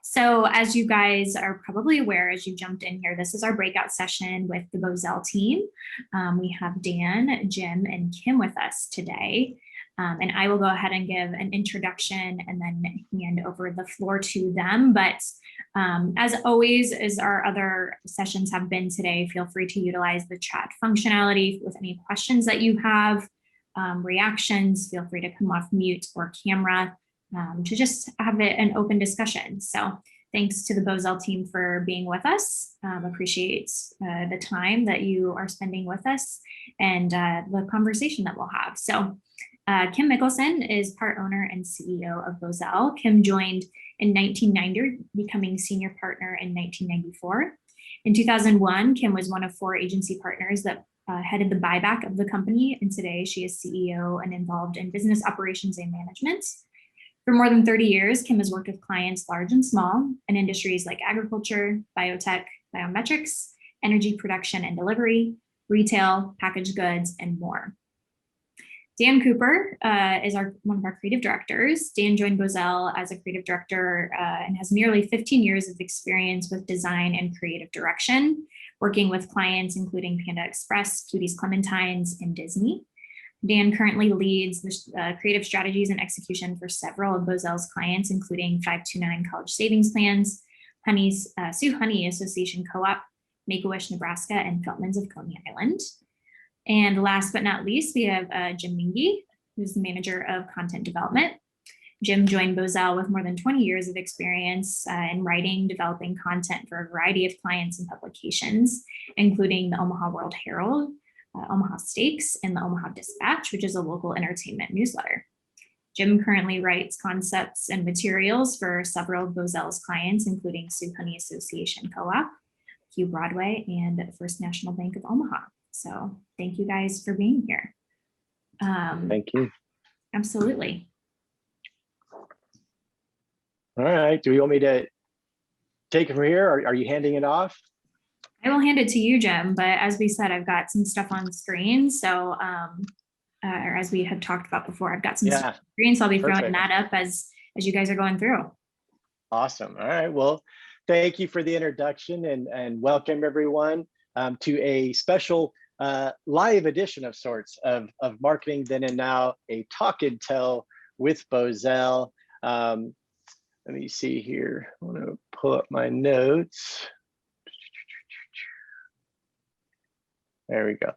So as you guys are probably aware, as you jumped in here, this is our breakout session with the Bozell team. We have Dan, Jim, and Kim with us today. And I will go ahead and give an introduction and then hand over the floor to them. But as always, as our other sessions have been today, feel free to utilize the chat functionality with any questions that you have, reactions. Feel free to come off mute or camera to just have an open discussion. So thanks to the Bozell team for being with us. Appreciate the time that you are spending with us and the conversation that we'll have. So Kim Mickelsen is part owner and CEO of Bozell. Kim joined in 1990, becoming senior partner in 1994. In 2001, Kim was one of 4 agency partners that headed the buyback of the company, and today she is CEO and involved in business operations and management. For more than 30 years, Kim has worked with clients large and small in industries like agriculture, biotech, biometrics, energy production and delivery, retail, packaged goods, and more. Dan Cooper is one of our creative directors. Dan joined Bozell as a creative director and has nearly 15 years of experience with design and creative direction, working with clients including Panda Express, Cuties Clementines, and Disney. Dan currently leads the creative strategies and execution for several of Bozell's clients, including 529 College Savings Plans, Sioux Honey Association Co-op, Make-A-Wish Nebraska, and Feltman's of Coney Island. And last but not least, we have Jim Minge, who's the manager of content development. Jim joined Bozell with more than 20 years of experience in writing, developing content for a variety of clients and publications, including the Omaha World Herald, Omaha Steaks, and the Omaha Dispatch, which is a local entertainment newsletter. Jim currently writes concepts and materials for several of Bozell's clients, including Sioux Honey Association Co-op, Hugh Broadway, and First National Bank of Omaha. So thank you guys for being here. Thank you. Absolutely. All right. Do you want me to take it from here? Or are you handing it off? I will hand it to you, Jim. But as we said, I've got some stuff on screen. So, or as we had talked about before, I've got some stuff on screen. So I'll be throwing that up as you guys are going through. Awesome. All right. Well, thank you for the introduction and welcome everyone to a special live edition of sorts of Marketing Then and Now, a talk and tell with Bozell. Let me see here. I want to pull up my notes. There we go.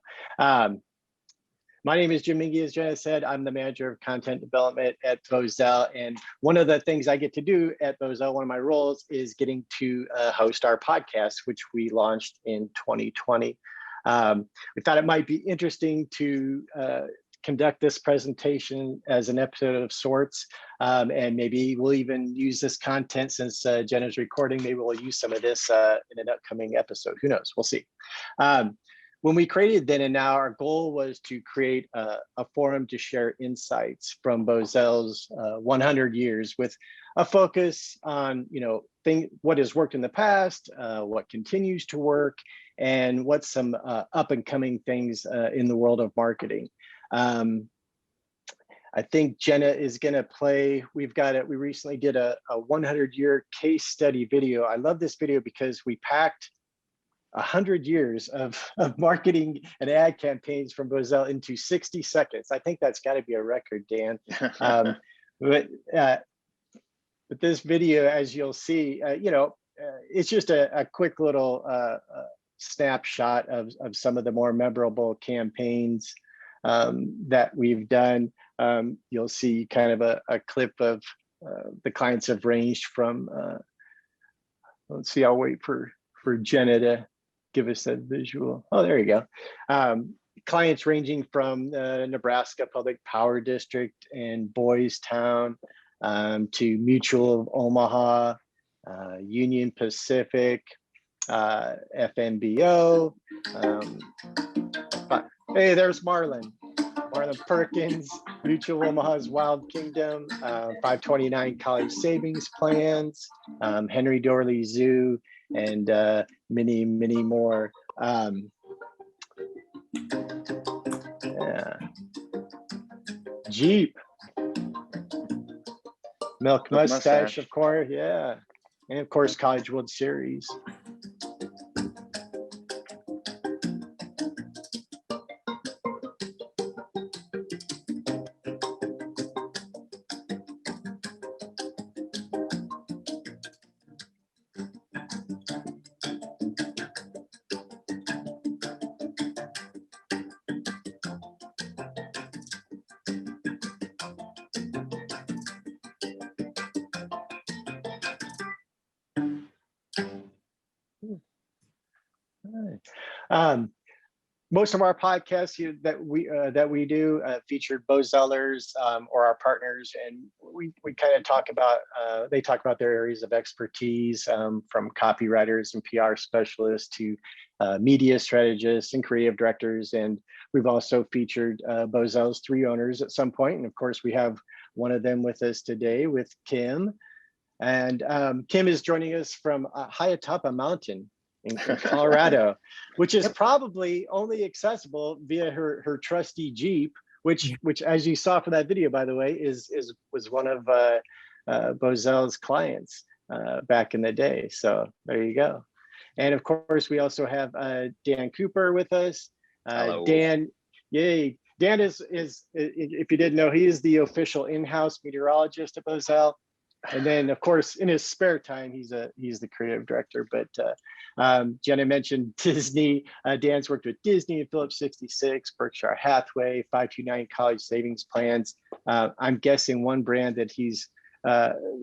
My name is Jim Minge, as Jenna said. I'm the manager of content development at Bozell. And one of the things I get to do at Bozell, one of my roles is getting to host our podcast, which we launched in 2020. We thought it might be interesting to conduct this presentation as an episode of sorts. And maybe we'll even use this content since Jenna's recording. Maybe we'll use some of this in an upcoming episode. Who knows? We'll see. When we created Then and Now, our goal was to create a forum to share insights from Bozell's 100 years with a focus on, what has worked in the past, what continues to work, and what's some up and coming things in the world of marketing. I think Jenna is going to play. We recently did a 100-year case study video. I love this video because we packed 100 years of marketing and ad campaigns from Bozell into 60 seconds. I think that's got to be a record, Dan. But this video, as you'll see, it's just a quick little snapshot of some of the more memorable campaigns that we've done. You'll see kind of a clip of the clients have ranged from, let's see, I'll wait for Jenna to give us that visual. Oh, there you go. Clients ranging from Nebraska Public Power District and Boys Town to Mutual of Omaha, Union Pacific, FNBO. Hey, there's Marlon Perkins, Mutual Omaha's Wild Kingdom, 529 College Savings Plans, Henry Dorley Zoo, and many, many more. Jeep, Milk Mustache, of course. Yeah. and of course, College World Series. Most of our podcasts that we do featured Bozellers or our partners, and we kind of talk about they talk about their areas of expertise, from copywriters and PR specialists to media strategists and creative directors. And we've also featured Bozell's 3 owners at some point, and of course we have one of them with us today with Kim. And Kim is joining us from high atop a mountain in Colorado, which is probably only accessible via her trusty Jeep, which as you saw from that video, by the way, was one of Bozell's clients back in the day. So there you go. And of course, we also have Dan Cooper with us. Hello. Dan, yay. Dan is, if you didn't know, he is the official in-house meteorologist at Bozell. And then, of course, in his spare time, he's the creative director. But Jenna mentioned Disney. Dan's worked with Disney and Phillips 66, Berkshire Hathaway, 529 College Savings Plans. I'm guessing one brand that he's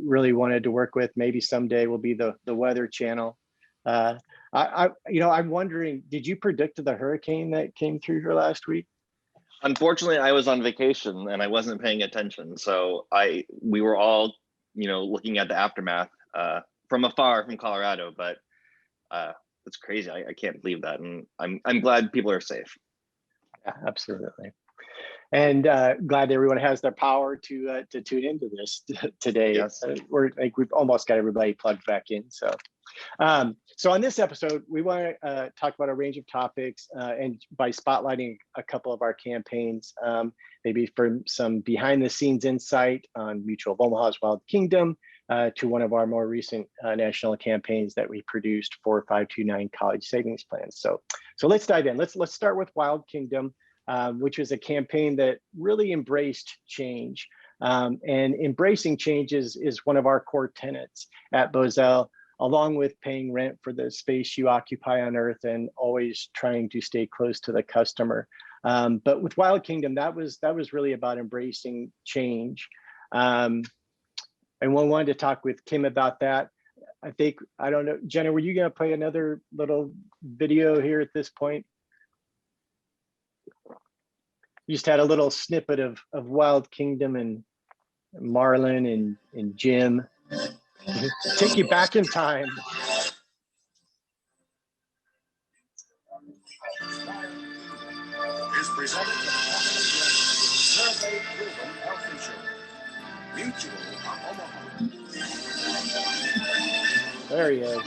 really wanted to work with, maybe someday, will be the Weather Channel. I'm wondering, did you predict the hurricane that came through here last week? Unfortunately, I was on vacation and I wasn't paying attention. So we were all, looking at the aftermath from afar from Colorado, but it's crazy. I can't believe that. And I'm glad people are safe. Yeah, absolutely. And glad everyone has their power to tune into this today. Yes. We've almost got everybody plugged back in. So on this episode, we want to talk about a range of topics, and by spotlighting a couple of our campaigns, maybe from some behind the scenes insight on Mutual of Omaha's Wild Kingdom, to one of our more recent national campaigns that we produced for 529 College Savings Plans. So let's dive in. Let's start with Wild Kingdom, which was a campaign that really embraced change. And embracing change is one of our core tenets at Bozell, along with paying rent for the space you occupy on Earth and always trying to stay close to the customer. But with Wild Kingdom, that was really about embracing change. And we wanted to talk with Kim about that. I don't know, Jenna, were you going to play another little video here at this point? You just had a little snippet of Wild Kingdom and Marlon and Jim. Take you back in time. Is presented to the survey-proven health insurance. Mutual of Omaha. There he is.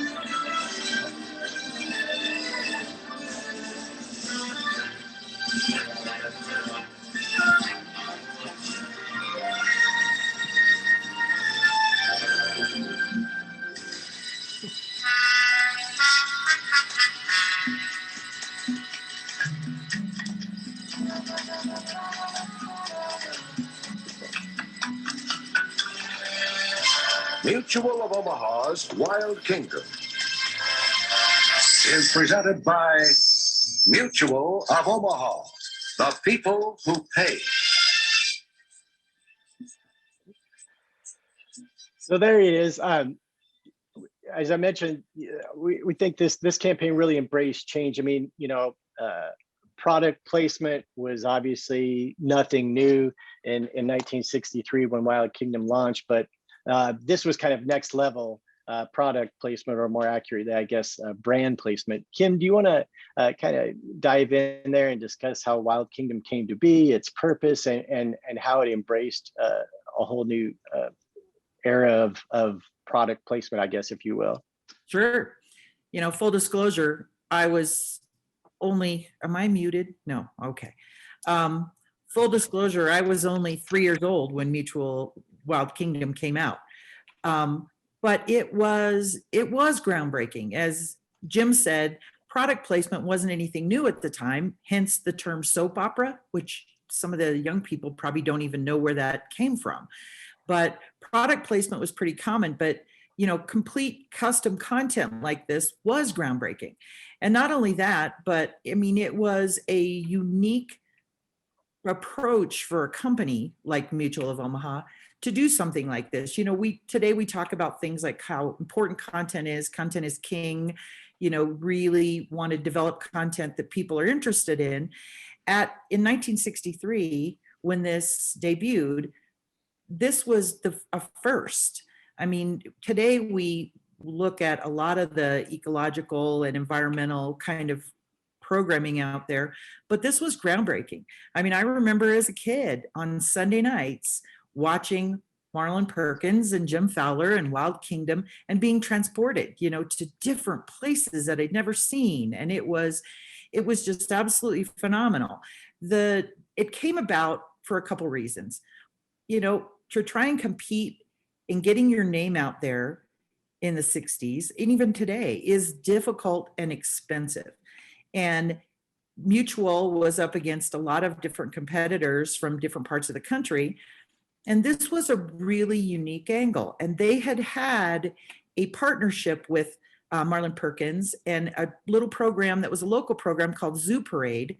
Mutual of Omaha's Wild Kingdom is presented by Mutual of Omaha, the people who pay. So there he is. As I mentioned, we think this campaign really embraced change. I mean, product placement was obviously nothing new in 1963 when Wild Kingdom launched, but this was kind of next level product placement, or more accurately, I guess, brand placement. Kim, do you want to kind of dive in there and discuss how Wild Kingdom came to be, its purpose, and how it embraced a whole new era of product placement, I guess, if you will? Sure. Full disclosure, I was only, am I muted? No, okay. Full disclosure, I was only 3 years old when Mutual Wild Kingdom came out. but it was groundbreaking. As Jim said, product placement wasn't anything new at the time, hence the term soap opera, which some of the young people probably don't even know where that came from. But product placement was pretty common, but complete custom content like this was groundbreaking. And not only that, but I mean, it was a unique approach for a company like Mutual of Omaha to do something like this. Today we talk about things like how important content is king, really want to develop content that people are interested in. In 1963, when this debuted, this was a first. I mean, today we look at a lot of the ecological and environmental kind of programming out there, but this was groundbreaking. I mean, I remember as a kid on Sunday nights watching Marlon Perkins and Jim Fowler and Wild Kingdom and being transported, to different places that I'd never seen. And it was just absolutely phenomenal. It came about for a couple reasons. To try and compete in getting your name out there in the 60s, and even today, is difficult and expensive. And Mutual was up against a lot of different competitors from different parts of the country. And this was a really unique angle. And they had a partnership with Marlon Perkins and a little program that was a local program called Zoo Parade.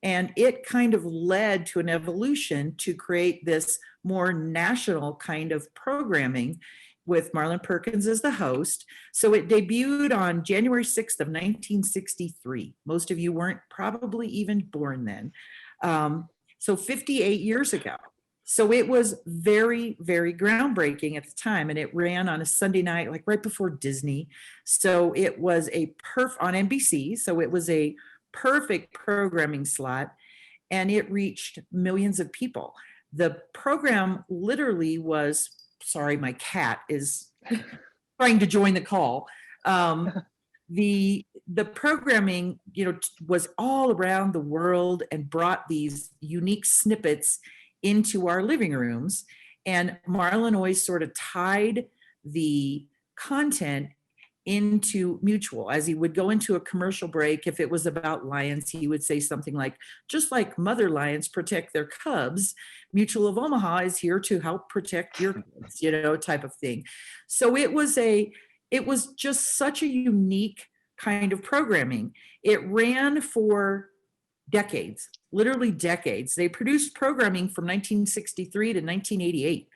And it kind of led to an evolution to create this more national kind of programming with Marlon Perkins as the host. So it debuted on January 6th of 1963. Most of you weren't probably even born then. So 58 years ago. So it was very, very groundbreaking at the time. And it ran on a Sunday night, like right before Disney. So it was on NBC. So it was a perfect programming slot, and it reached millions of people. The program literally was, sorry, my cat is trying to join the call. The programming, was all around the world and brought these unique snippets into our living rooms. And Marlon always sort of tied the content into Mutual. As he would go into a commercial break, if it was about lions, he would say something like, just like mother lions protect their cubs, Mutual of Omaha is here to help protect your kids, type of thing. So it was just such a unique kind of programming. It ran for decades, literally decades. They produced programming from 1963 to 1988.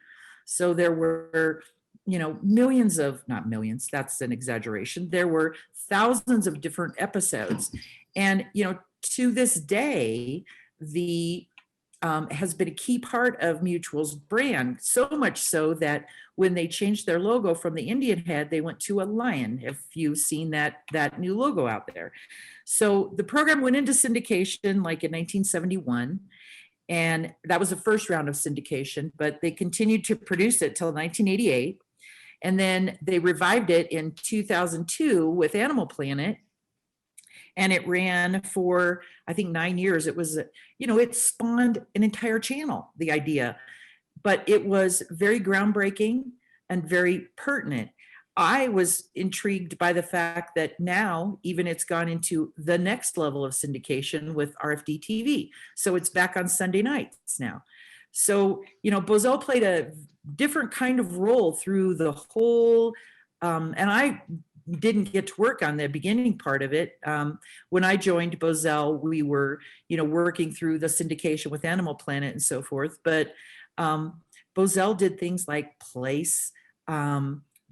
So there were millions of, not millions, that's an exaggeration. There were thousands of different episodes. And, to this day, has been a key part of Mutual's brand, so much so that when they changed their logo from the Indian head, they went to a lion, if you've seen that new logo out there. So the program went into syndication like in 1971. And that was the first round of syndication, but they continued to produce it till 1988. And then they revived it in 2002 with Animal Planet. And it ran for, I think, 9 years. It was, it spawned an entire channel, the idea. But it was very groundbreaking and very pertinent. I was intrigued by the fact that now even it's gone into the next level of syndication with RFD TV. So it's back on Sunday nights now. So, Bozell played a different kind of role through the whole, and I didn't get to work on the beginning part of it. When I joined Bozell, we were, working through the syndication with Animal Planet and so forth. But Bozell did things like place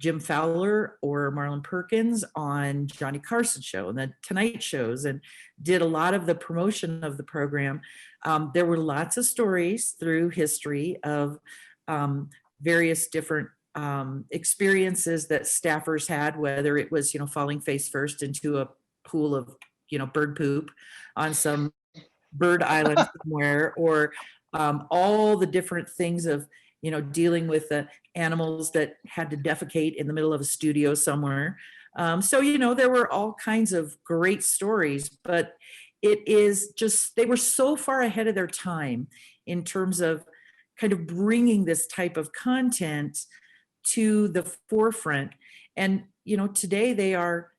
Jim Fowler or Marlon Perkins on Johnny Carson show and the Tonight shows, and did a lot of the promotion of the program. There were lots of stories through history of various different experiences that staffers had, whether it was, falling face first into a pool of, bird poop on some bird island somewhere, or all the different things of, dealing with the animals that had to defecate in the middle of a studio somewhere. So, there were all kinds of great stories, but it is just, they were so far ahead of their time in terms of kind of bringing this type of content to the forefront. And, today they are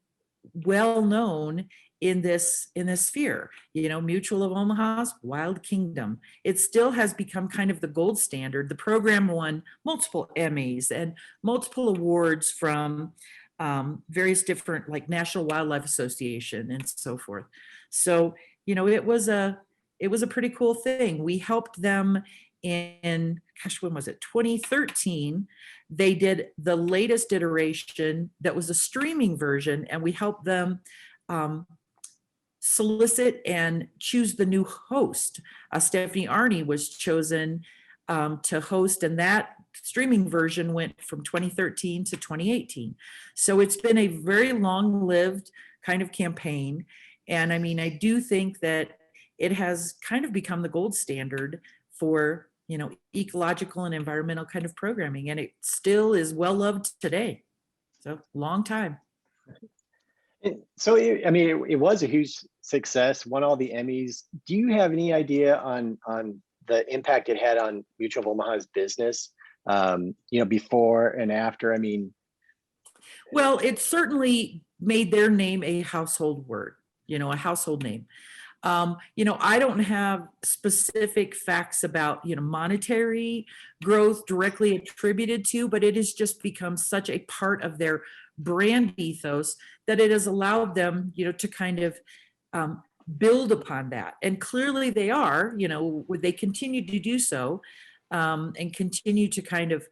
well known in this sphere. Mutual of Omaha's Wild Kingdom, it still has become kind of the gold standard. The program won multiple Emmys and multiple awards from various different, like National Wildlife Association and so forth. So it was a pretty cool thing. We helped them in, gosh, when was it? 2013. They did the latest iteration that was a streaming version, and we helped them solicit and choose the new host. Stephanie Arney was chosen to host, and that streaming version went from 2013 to 2018. So it's been a very long-lived kind of campaign. And I mean, I do think that it has kind of become the gold standard for, ecological and environmental kind of programming. And it still is well loved today. So long time. So, it was a huge success, won all the Emmys. Do you have any idea on the impact it had on Mutual of Omaha's business, before and after? Well, it certainly made their name a household word, a household name. I don't have specific facts about, monetary growth directly attributed to, but it has just become such a part of their brand ethos that it has allowed them, to kind of build upon that. And clearly they are, they continue to do so, and continue to kind of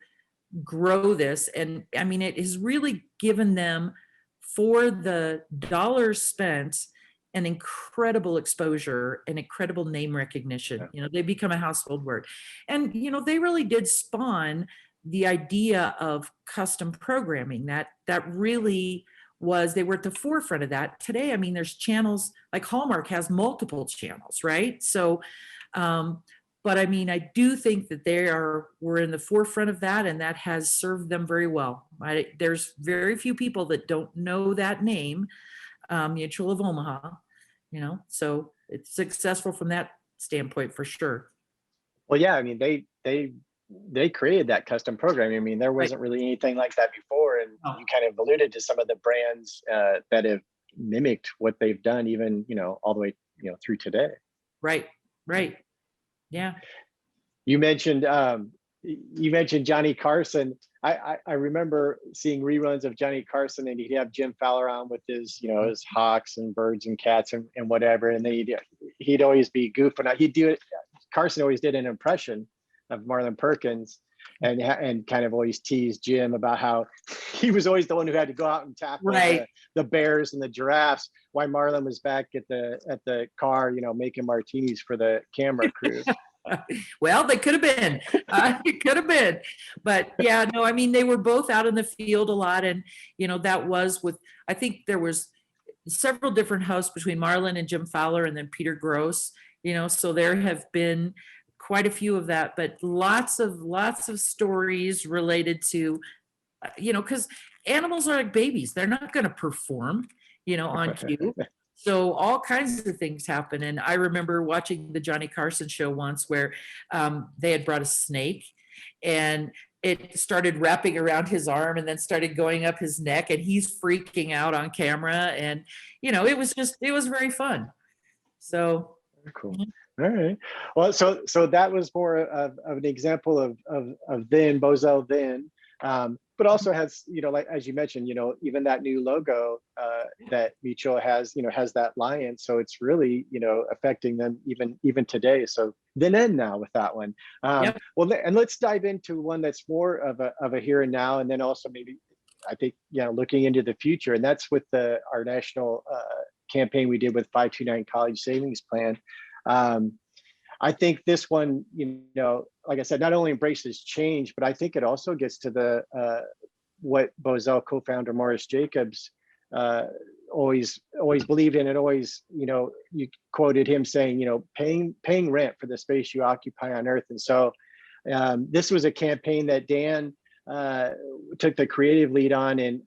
grow this. And it has really given them, for the dollars spent, an incredible exposure and incredible name recognition. They become a household word. And, they really did spawn the idea of custom programming. That really was, they were at the forefront of that. Today, there's channels, like Hallmark has multiple channels, right? So, but I do think that we're in the forefront of that, and that has served them very well. There's very few people that don't know that name, Mutual of Omaha, so it's successful from that standpoint for sure. Well, yeah, they created that custom programming. There wasn't really anything like that before, and you kind of alluded to some of the brands that have mimicked what they've done, even all the way through today. Right. Yeah. You mentioned Johnny Carson. I remember seeing reruns of Johnny Carson, and he'd have Jim Fowler on with his his hawks and birds and cats and whatever, and then he'd always be goofing out. He'd do it. Carson always did an impression of Marlon Perkins, and kind of always teased Jim about how he was always the one who had to go out and tackle the bears and the giraffes, while Marlon was back at the car, making martinis for the camera crew. Well, they could have been. It could have been. But yeah, no, they were both out in the field a lot. And, that was I think there was several different hosts between Marlon and Jim Fowler, and then Peter Gross, so there have been quite a few of that, but lots of stories related to, because animals are like babies. They're not going to perform, on cue. So all kinds of things happen. And I remember watching the Johnny Carson show once where they had brought a snake, and it started wrapping around his arm and then started going up his neck, and he's freaking out on camera. And, it was very fun. So. Cool. All right. Well, so that was more of an example of then Bozell then, but also has, like, as you mentioned, even that new logo that Mutual has, has that lion. So it's really, affecting them even today. So then end now with that one. Well, and let's dive into one that's more of a here and now, and then also maybe, I think, looking into the future, and that's with our national campaign we did with 529 College Savings Plan. I think this one, like I said, not only embraces change, but I think it also gets to what Bozell co-founder Morris Jacobs always believed in, and always, you quoted him saying, paying rent for the space you occupy on Earth. And so this was a campaign that Dan took the creative lead on, and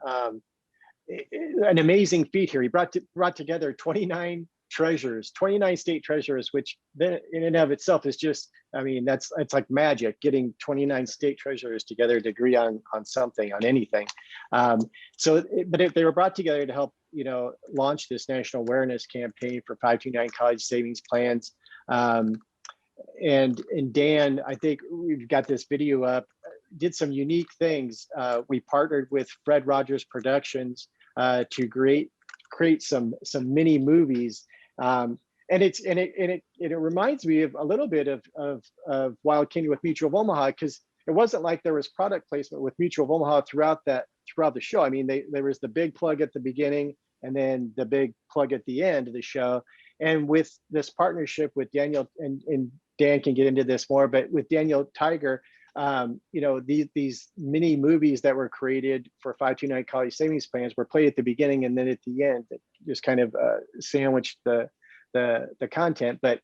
an amazing feat here. He brought together 29 treasurers, 29 state treasurers, which then in and of itself is just, I mean, it's like magic, getting 29 state treasurers together to agree on something, on anything. But if they were brought together to help, you know, launch this national awareness campaign for 529 college savings plans. And Dan, I think we've got this video up, did some unique things. We partnered with Fred Rogers Productions to create some mini movies. And it reminds me of a little bit of Wild Candy with Mutual of Omaha, because it wasn't like there was product placement with Mutual of Omaha throughout the show. I mean, there was the big plug at the beginning and then the big plug at the end of the show. And with this partnership with Daniel, and Dan can get into this more, but with Daniel Tiger, you know, these mini movies that were created for 529 college savings plans were played at the beginning and then at the end, that just kind of sandwiched the content. But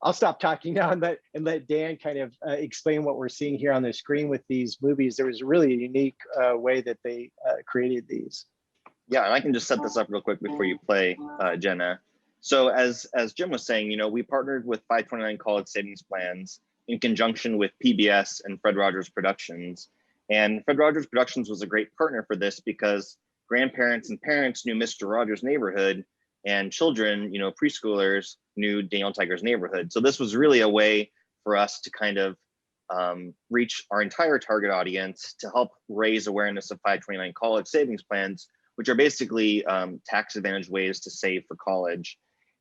I'll stop talking now and let Dan kind of explain what we're seeing here on the screen with these movies. There was really a unique way that they created these. Yeah, and I can just set this up real quick before you play, Jenna. So as Jim was saying, you know, we partnered with 529 College Savings Plans in conjunction with PBS and Fred Rogers Productions. And Fred Rogers Productions was a great partner for this because grandparents and parents knew Mr. Rogers' neighborhood, and children, you know, preschoolers knew Daniel Tiger's neighborhood. So this was really a way for us to kind of reach our entire target audience to help raise awareness of 529 college savings plans, which are basically tax advantage ways to save for college.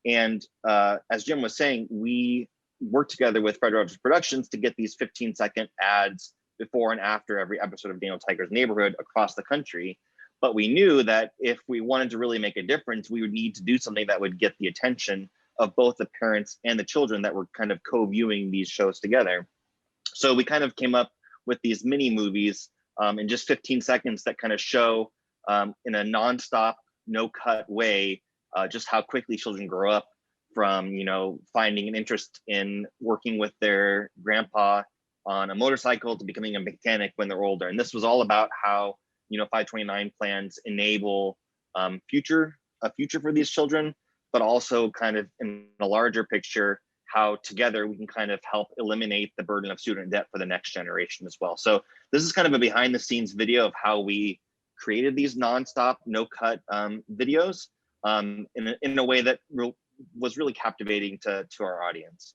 And as Jim was saying, we worked together with Fred Rogers Productions to get these 15-second ads before and after every episode of Daniel Tiger's Neighborhood across the country. But we knew that if we wanted to really make a difference, we would need to do something that would get the attention of both the parents and the children that were kind of co-viewing these shows together. So we kind of came up with these mini movies in just 15 seconds that kind of show in a nonstop, no-cut way just how quickly children grow up from, you know, finding an interest in working with their grandpa on a motorcycle to becoming a mechanic when they're older. And this was all about how, you know, 529 plans enable a future for these children, but also kind of in a larger picture, how together we can kind of help eliminate the burden of student debt for the next generation as well. So this is kind of a behind the scenes video of how we created these nonstop, no cut videos in a way that was really captivating to our audience.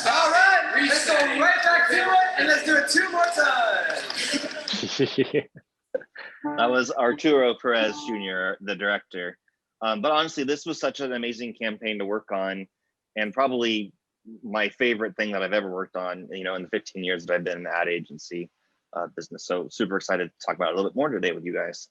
All right, let's go right back to it, and let's do it 2 more times. That was Arturo Perez Jr., the director. But honestly, this was such an amazing campaign to work on, and probably my favorite thing that I've ever worked on, you know, in the 15 years that I've been in the ad agency business. So super excited to talk about it a little bit more today with you guys.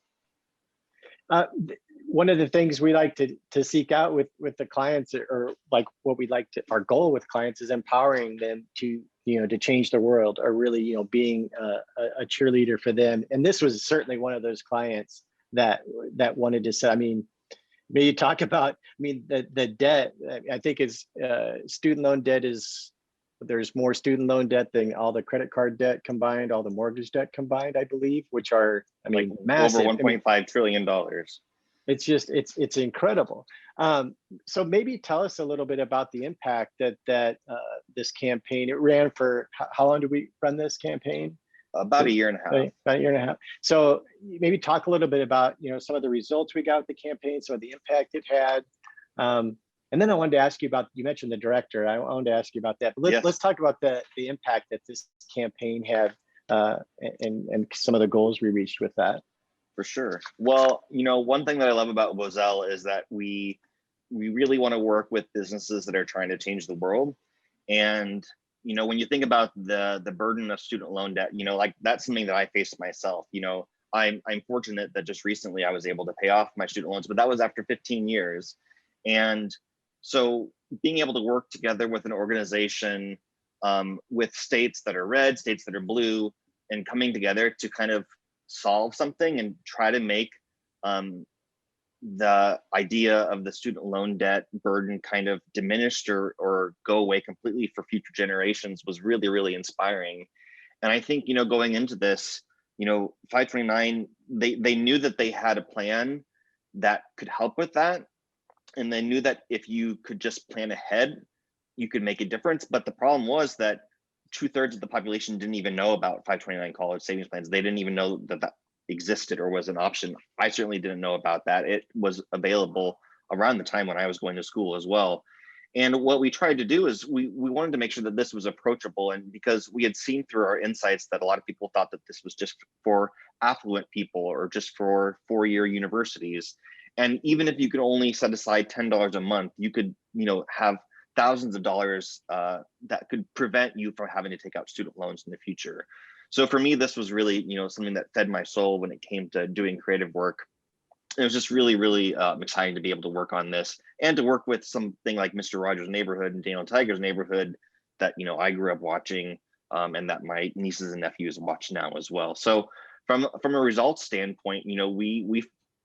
One of the things we like to seek out with the clients, or like what we like to, our goal with clients is empowering them to, you know, to change the world, or really, you know, being a cheerleader for them. And this was certainly one of those clients that wanted to say, I mean, maybe talk about, I mean, the debt, I think is student loan debt is, there's more student loan debt than all the credit card debt combined, all the mortgage debt combined, I believe, which are, I mean, like massive. over $1.5 trillion. it's incredible. So maybe tell us a little bit about the impact that this campaign, it ran for, how long did we run this campaign? About a year and a half. About a year and a half. So maybe talk a little bit about, some of the results we got with the campaign, some of the impact it had. And then I wanted to ask you about, you mentioned the director. I wanted to ask you about that. But Yes. let's talk about the impact that this campaign had, and some of the goals we reached with that. For sure. Well, one thing that I love about Bozell is that we really want to work with businesses that are trying to change the world. And when you think about the burden of student loan debt, like that's something that I faced myself. I'm fortunate that just recently I was able to pay off my student loans, but that was after 15 years. And so being able to work together with an organization, with states that are red, states that are blue, and coming together to kind of solve something and try to make the idea of the student loan debt burden kind of diminished or go away completely for future generations was really, really inspiring. And I think, going into this, 529, they knew that they had a plan that could help with that. And they knew that if you could just plan ahead, you could make a difference. But the problem was that 2/3 of the population didn't even know about 529 college savings plans. They didn't even know that existed or was an option. I certainly didn't know about that. It was available around the time when I was going to school as well. And what we tried to do is we wanted to make sure that this was approachable, and because we had seen through our insights that a lot of people thought that this was just for affluent people or just for four-year universities. And even if you could only set aside $10 a month, you could, have thousands of dollars that could prevent you from having to take out student loans in the future. So for me, this was really, something that fed my soul when it came to doing creative work. It was just really, really exciting to be able to work on this and to work with something like Mr. Rogers' Neighborhood and Daniel Tiger's Neighborhood that, I grew up watching, and that my nieces and nephews watch now as well. So from a results standpoint, we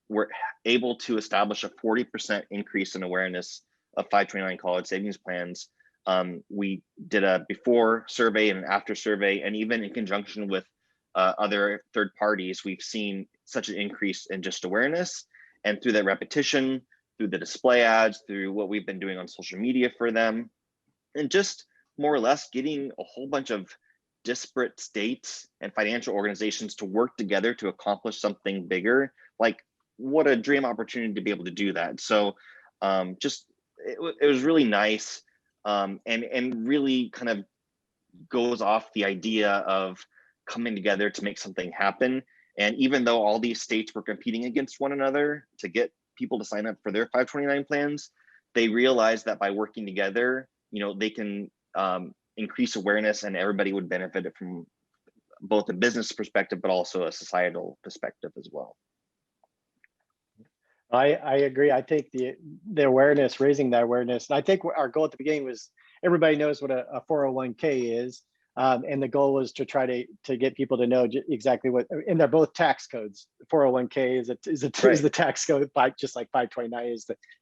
were able to establish a 40% increase in awareness of 529 college savings plans. We did a before survey and an after survey, and even in conjunction with other third parties, we've seen such an increase in just awareness. And through that repetition, through the display ads, through what we've been doing on social media for them, and just more or less getting a whole bunch of disparate states and financial organizations to work together to accomplish something bigger. Like, what a dream opportunity to be able to do that. So it was really nice, and really kind of goes off the idea of coming together to make something happen. And even though all these states were competing against one another to get people to sign up for their 529 plans, they realized that by working together, they can increase awareness, and everybody would benefit from both a business perspective, but also a societal perspective as well. I agree. I think the awareness, raising that awareness, and I think our goal at the beginning was everybody knows what a 401k is, and the goal was to try to get people to know exactly what, and they're both tax codes. 401k is the tax code, just like 529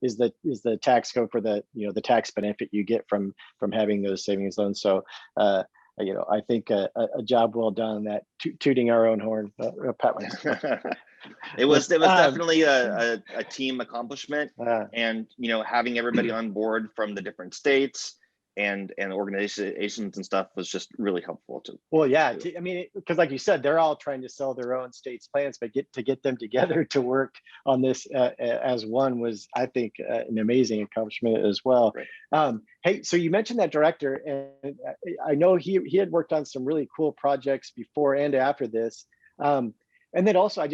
is the tax code for the the tax benefit you get from having those savings loans. So I think a job well done that tooting our own horn. Pat myself. It was definitely a team accomplishment, and having everybody on board from the different states and organizations and stuff was just really helpful too. Well, yeah, I mean, because like you said, they're all trying to sell their own state's plans, but get them together to work on this as one was, I think, an amazing accomplishment as well. Right. Hey, so you mentioned that director, and I know he had worked on some really cool projects before and after this. And then also,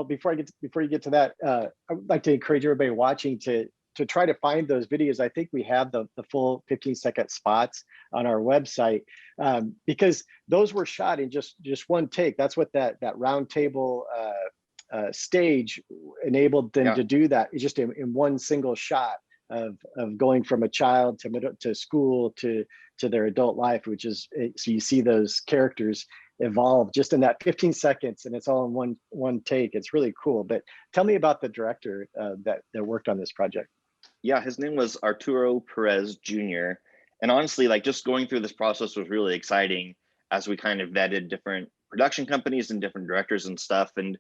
before you get to that, I would like to encourage everybody watching to try to find those videos. I think we have the full 15-second spots on our website, because those were shot in just one take. That's what that round table stage enabled them to do that. It's just in one single shot of going from a child to school to their adult life, which is, so you see those characters evolve just in that 15 seconds, and it's all in one take. It's really cool. But tell me about the director that worked on this project. Yeah, his name was Arturo Perez Jr. And honestly, like, just going through this process was really exciting as we kind of vetted different production companies and different directors and stuff. And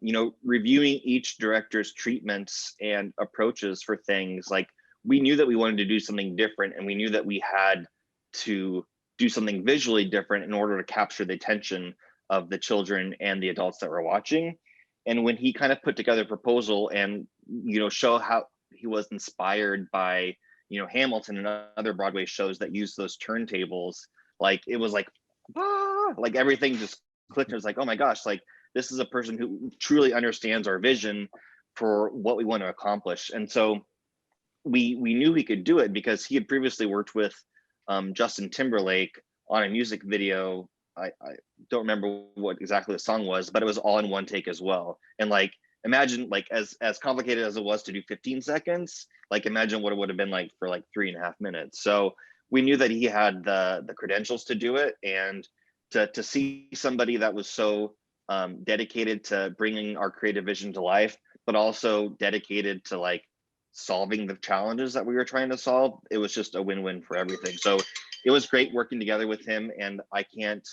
you know, reviewing each director's treatments and approaches for things. Like, we knew that we wanted to do something different, and we knew that we had to do something visually different in order to capture the attention of the children and the adults that were watching. And when he kind of put together a proposal and, you know, show how he was inspired by, you know, Hamilton and other Broadway shows that use those turntables, like, it was like, ah, like everything just clicked. It was like, oh my gosh, like, this is a person who truly understands our vision for what we want to accomplish. And so we knew he could do it because he had previously worked with Justin Timberlake on a music video. I don't remember what exactly the song was, but it was all in one take as well. And like, imagine, like, as complicated as it was to do 15 seconds, like, imagine what it would have been like for like 3.5 minutes. So we knew that he had the credentials to do it, and to see somebody that was so dedicated to bringing our creative vision to life, but also dedicated to like solving the challenges that we were trying to solve. It was just a win-win for everything. So it was great working together with him, and I can't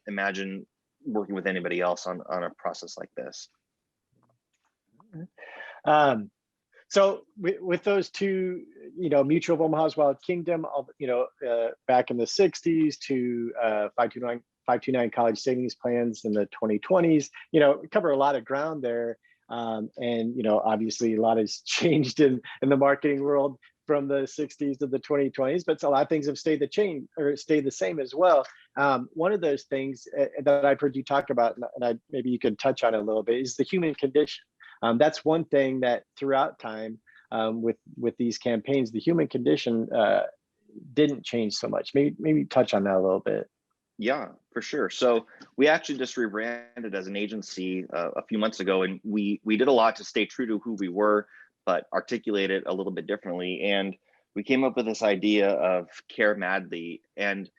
imagine working with anybody else on a process like this. So with those two, you know, Mutual of Omaha's Wild Kingdom, you know, back in the 60s to 529 college savings plans in the 2020s, you know, we cover a lot of ground there. And, you know, obviously a lot has changed in the marketing world from the 60s to the 2020s, but a lot of things have stayed the same as well. One of those things that I've heard you talk about, and maybe you could touch on it a little bit, is the human condition. That's one thing that throughout time with these campaigns, the human condition didn't change so much. Maybe touch on that a little bit. Yeah, for sure. So we actually just rebranded as an agency a few months ago, and we did a lot to stay true to who we were, but articulate it a little bit differently. And we came up with this idea of Care Madly, and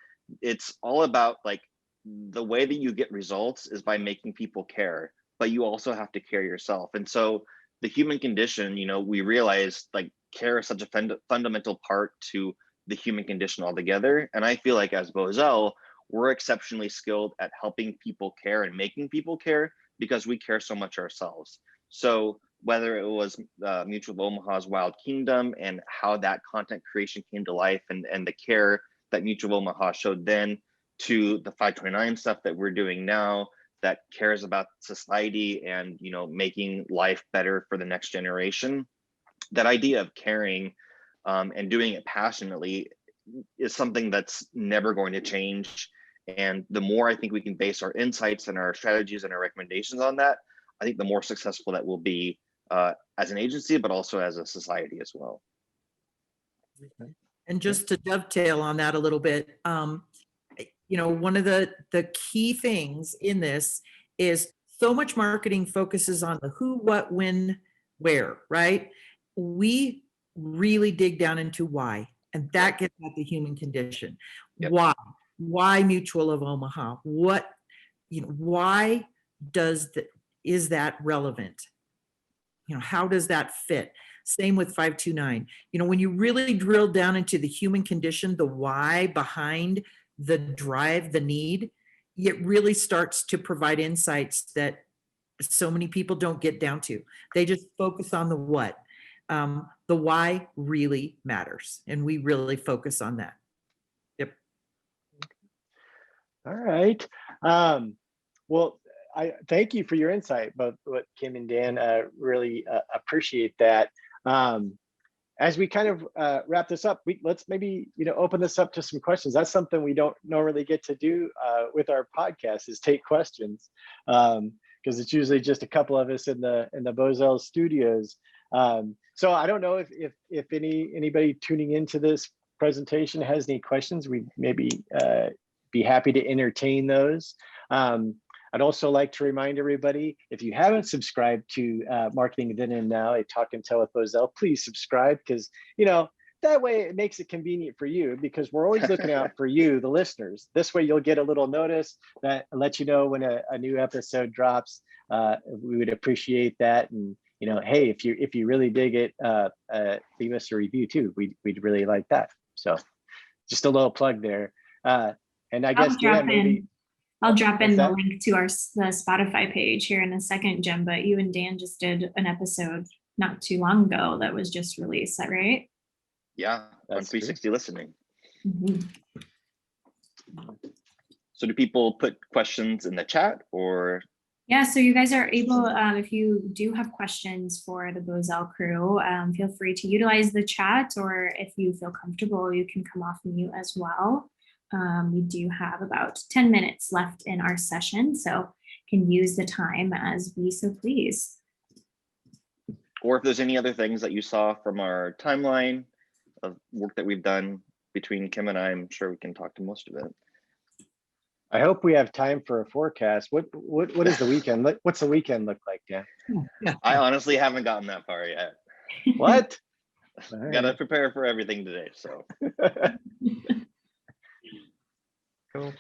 it's all about, like, the way that you get results is by making people care, but you also have to care yourself. And so the human condition, you know, we realized, like, care is such a fundamental part to the human condition altogether. And I feel like as Bozell, we're exceptionally skilled at helping people care and making people care because we care so much ourselves. So whether it was Mutual of Omaha's Wild Kingdom and how that content creation came to life, and the care that Mutual of Omaha showed then, to the 529 stuff that we're doing now that cares about society and, you know, making life better for the next generation, that idea of caring and doing it passionately is something that's never going to change. And the more I think we can base our insights and our strategies and our recommendations on that, I think the more successful that will be as an agency, but also as a society as well. And just to dovetail on that a little bit, you know, one of the key things in this is so much marketing focuses on the who, what, when, where, right? We really dig down into why, and that gets at the human condition. Yep. Why Mutual of Omaha? What, you know, why is that relevant? You know, how does that fit? Same with 529. You know, when you really drill down into the human condition, the why behind the drive, the need, it really starts to provide insights that so many people don't get down to. They just focus on the what. The why really matters, and we really focus on that. Yep. All right. Well, I thank you for your insight, both what Kim and Dan. Really appreciate that. As we kind of wrap this up, let's maybe, you know, open this up to some questions. That's something we don't normally get to do with our podcast, is take questions, because it's usually just a couple of us in the Bozell studios. So I don't know if anybody tuning into this presentation has any questions. We'd maybe be happy to entertain those. I'd also like to remind everybody, if you haven't subscribed to Marketing Then and Now, a talk and tell with Bozell, please subscribe, because, you know, that way it makes it convenient for you, because we're always looking out for you, the listeners. This way you'll get a little notice that lets you know when a new episode drops. We would appreciate that. And, you know, hey, if you really dig it, leave us a review too. We'd really like that. So just a little plug there. And I guess, Dan, maybe. I'll drop in What's the that? link to the Spotify page here in a second, Jim, but you and Dan just did an episode not too long ago that was just released, is that right? Yeah, on That's true. 360 listening. Mhm. So do people put questions in the chat or? Yeah, so you guys are able, if you do have questions for the Bozell crew, feel free to utilize the chat, or if you feel comfortable, you can come off mute as well. We do have about 10 minutes left in our session, so can use the time as we so please. Or if there's any other things that you saw from our timeline of work that we've done between Kim and I'm sure we can talk to most of it. I hope we have time for a forecast. What is the weekend? What's the weekend look like, Dan? I honestly haven't gotten that far yet. What? Gotta prepare for everything today, so. Cool.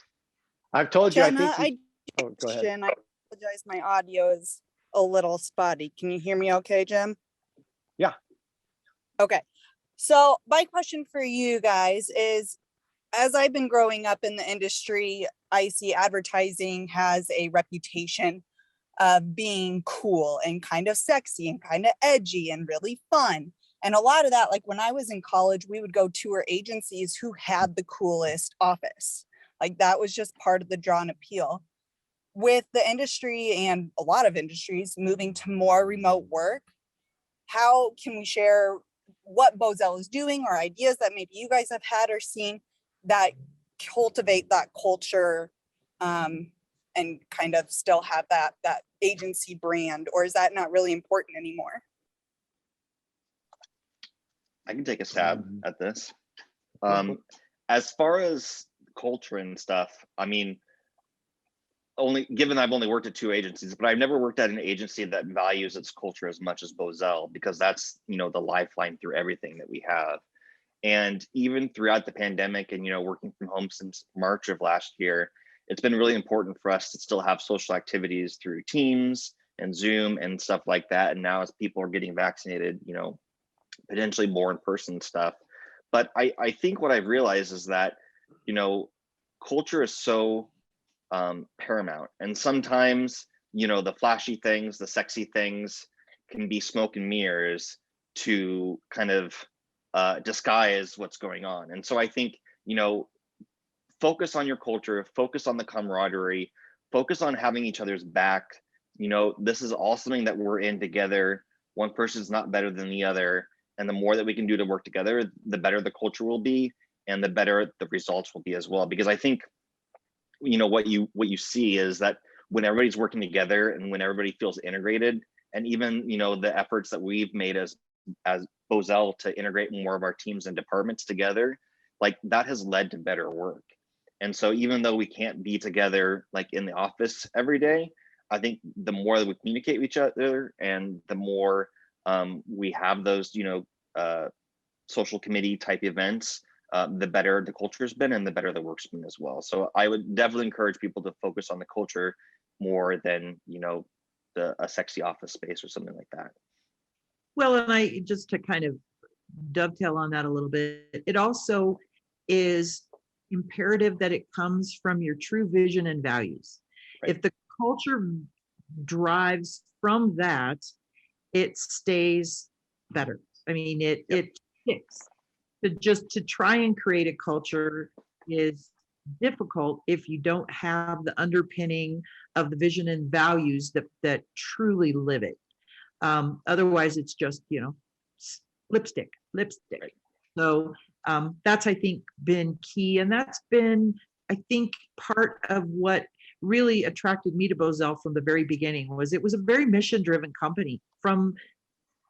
I've told you, Jenna, I think. Oh, go ahead. I apologize. My audio is a little spotty. Can you hear me okay, Jim? Yeah. Okay. So my question for you guys is, as I've been growing up in the industry, I see advertising has a reputation of being cool and kind of sexy and kind of edgy and really fun. And a lot of that, like when I was in college, we would go tour agencies who had the coolest office. Like that was just part of the draw and appeal. With the industry and a lot of industries moving to more remote work, how can we share what Bozell is doing or ideas that maybe you guys have had or seen that cultivate that culture and kind of still have that agency brand, or is that not really important anymore? I can take a stab at this. Mhm. As far as culture and stuff, I mean, given I've only worked at 2 agencies, but I've never worked at an agency that values its culture as much as Bozell, because that's, you know, the lifeline through everything that we have. And even throughout the pandemic and, you know, working from home since March of last year, it's been really important for us to still have social activities through Teams and Zoom and stuff like that. And now as people are getting vaccinated, you know, potentially more in-person stuff. But I think what I've realized is that, you know, culture is so paramount. And sometimes, you know, the flashy things, the sexy things can be smoke and mirrors to kind of disguise what's going on. And so I think, you know, focus on your culture, focus on the camaraderie, focus on having each other's back. You know, this is all something that we're in together. One person's not better than the other. And the more that we can do to work together, the better the culture will be and the better the results will be as well. Because I think, you know, what you see is that when everybody's working together and when everybody feels integrated, and even, you know, the efforts that we've made as Bozell to integrate more of our teams and departments together, like that has led to better work. And so even though we can't be together like in the office every day, I think the more that we communicate with each other and the more we have those, you know, social committee type events, the better the culture's been and the better the work's been as well. So I would definitely encourage people to focus on the culture more than, you know, a sexy office space or something like that. Well, and I just to kind of dovetail on that a little bit, it also is imperative that it comes from your true vision and values. Right. If the culture drives from that, it stays better. I mean, it sticks. To try and create a culture is difficult if you don't have the underpinning of the vision and values that truly live it. Otherwise, it's just, you know, lipstick. Right. So that's, I think, been key. And that's been, I think, part of what really attracted me to Bozell from the very beginning was it was a very mission-driven company from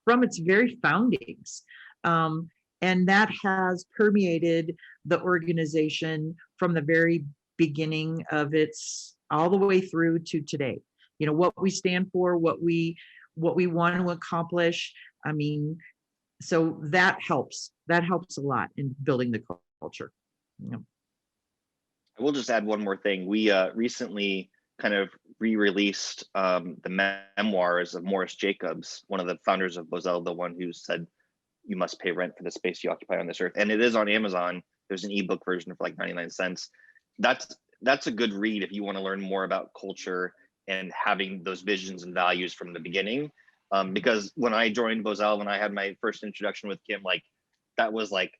its very foundings. And that has permeated the organization from the very beginning of its all the way through to today. You know, what we stand for, what we want to accomplish. I mean, so that helps a lot in building the culture. Yeah. I will just add one more thing. We recently kind of re-released the memoirs of Morris Jacobs, one of the founders of Bozell, the one who said, "You must pay rent for the space you occupy on this earth." And it is on Amazon. There's an ebook version for like 99 cents. That's that's a good read if you want to learn more about culture and having those visions and values from the beginning. Because when I joined Bozell, when I had my first introduction with Kim, like that was like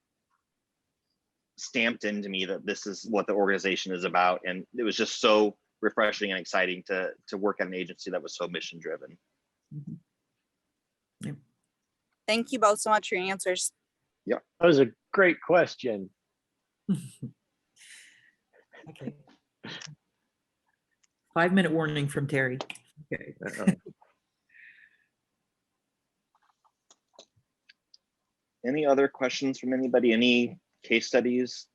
stamped into me that this is what the organization is about. And it was just so refreshing and exciting to work at an agency that was so mission driven. Thank you both so much for your answers. That was a great question. Okay. 5-minute warning from Terry. Okay. Any other questions from anybody? Any case studies?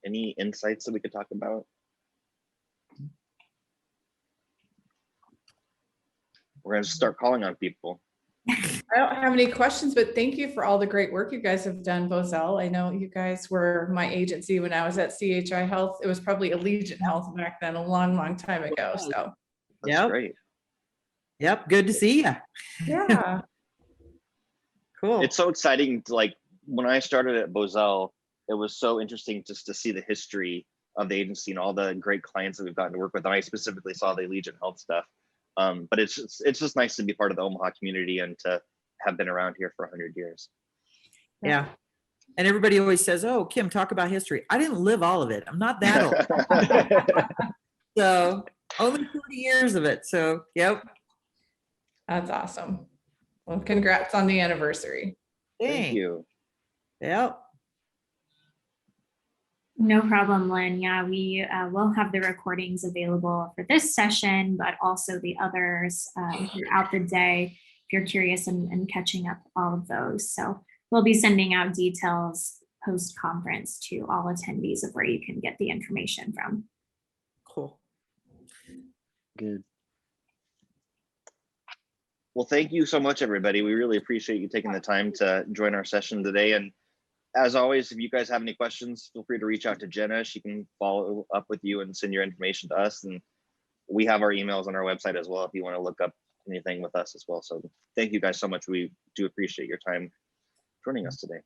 Any insights that we could talk about? We're going to start calling on people. I don't have any questions, but thank you for all the great work you guys have done, Bozell. I know you guys were my agency when I was at CHI Health. It was probably Allegiant Health back then, a long, long time ago. So That's great. Yep. Good to see you. yeah. Cool. It's so exciting to, like, when I started at Bozell, it was so interesting just to see the history of the agency and all the great clients that we've gotten to work with. And I specifically saw the Allegiant Health stuff. But it's just nice to be part of the Omaha community and to have been around here for 100 years. Yeah. And everybody always says, oh, Kim, talk about history. I didn't live all of it. I'm not that old. So only 30 years of it. So, yep. That's awesome. Well, congrats on the anniversary. Thank you. Yep. No problem, Lynn. Yeah, we will have the recordings available for this session, but also the others throughout the day if you're curious and catching up all of those. So we'll be sending out details post-conference to all attendees of where you can get the information from. Cool. Good. Well, thank you so much, everybody. We really appreciate you taking the time to join our session today. And as always, if you guys have any questions, feel free to reach out to Jenna. She can follow up with you and send your information to us. And we have our emails on our website as well if you want to look up anything with us as well. So thank you guys so much. We do appreciate your time joining us today.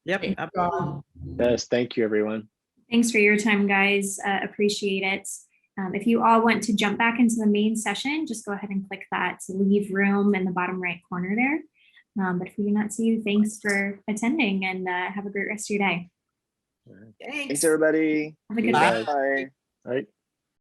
Yep. Thank you all. Yes, thank you, everyone. Thanks for your time, guys. Appreciate it. If you all want to jump back into the main session, just go ahead and click that leave room in the bottom right corner there. But if we do not see you, thanks for attending and have a great rest of your day. Thanks, everybody. Have a good Bye. day. Bye. All right.